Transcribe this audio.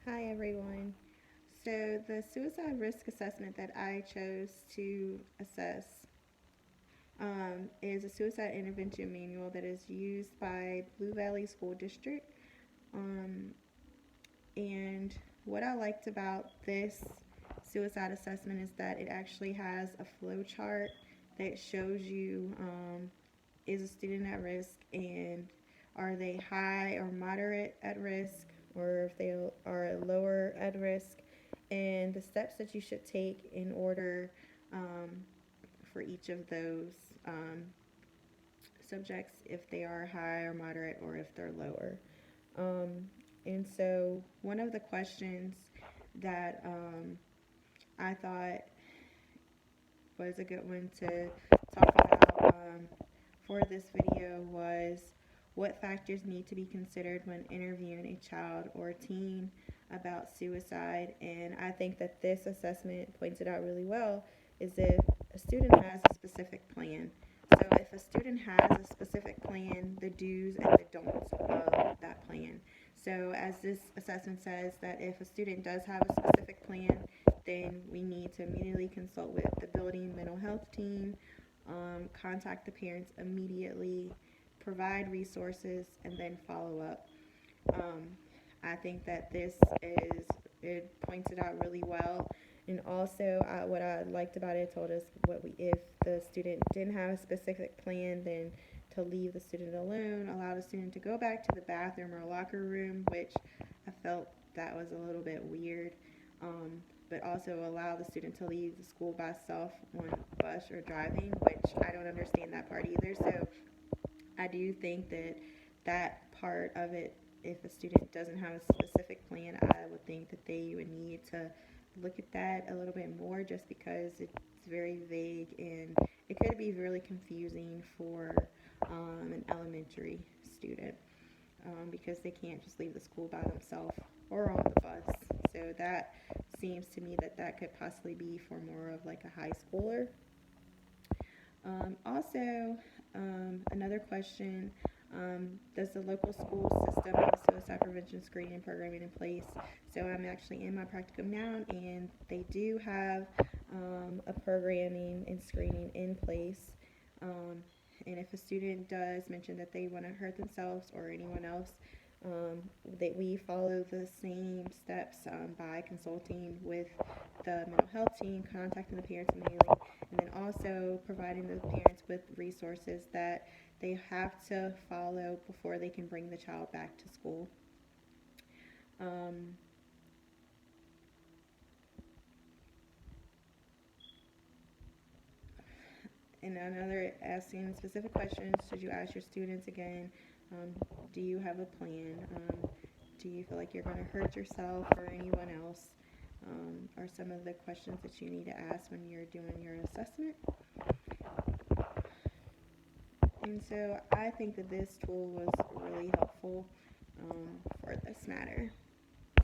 Hi everyone. So, the suicide risk assessment that I chose to assess is a suicide intervention manual that is used by Blue Valley School District. Um, and what I liked about this suicide assessment is that it actually has a flow chart that shows you is a student at risk and are they high or moderate at risk or if they are lower at risk and the steps that you should take in order um, for each of those um, subjects if they are high or moderate or if they're lower. Um, and so one of the questions that I thought was a good one to talk about for this video was what factors need to be considered when interviewing a child or a teen about suicide. And I think that this assessment points it out really well is if a student has a specific plan. So if a student has a specific plan, the do's and the don'ts of that plan. So as this assessment says that if a student does have a specific plan, then we need to immediately consult with the building mental health team, contact the parents immediately, provide resources, and then follow up. Um, I think that it points it out really well. And also, what I liked about it told us what we if the student didn't have a specific plan, then to leave the student alone, allow the student to go back to the bathroom or locker room, which I felt that was a little bit weird. Um, but also allow the student to leave the school by self on bus or driving, which I don't understand that part either. So I do think that that part of it, if a student doesn't have a specific plan, I would think that they would need to look at that a little bit more just because it's very vague and it could be really confusing for an elementary student because they can't just leave the school by themselves or on the bus. So that seems to me that that could possibly be for more of like a high schooler. Another question, does the local school system have a suicide prevention screening program in place? So I'm actually in my practicum now, and they do have a programming and screening in place. Um, and if a student does mention that they want to hurt themselves or anyone else, um, that we follow the same steps by consulting with the mental health team, contacting the parents immediately, and then also providing the parents with resources that they have to follow before they can bring the child back to school. Um, and another asking specific questions should you ask your students again, um, do you have a plan? Do you feel like you're going to hurt yourself or anyone else? Are some of the questions that you need to ask when you're doing your assessment. And so I think that this tool was really helpful for this matter.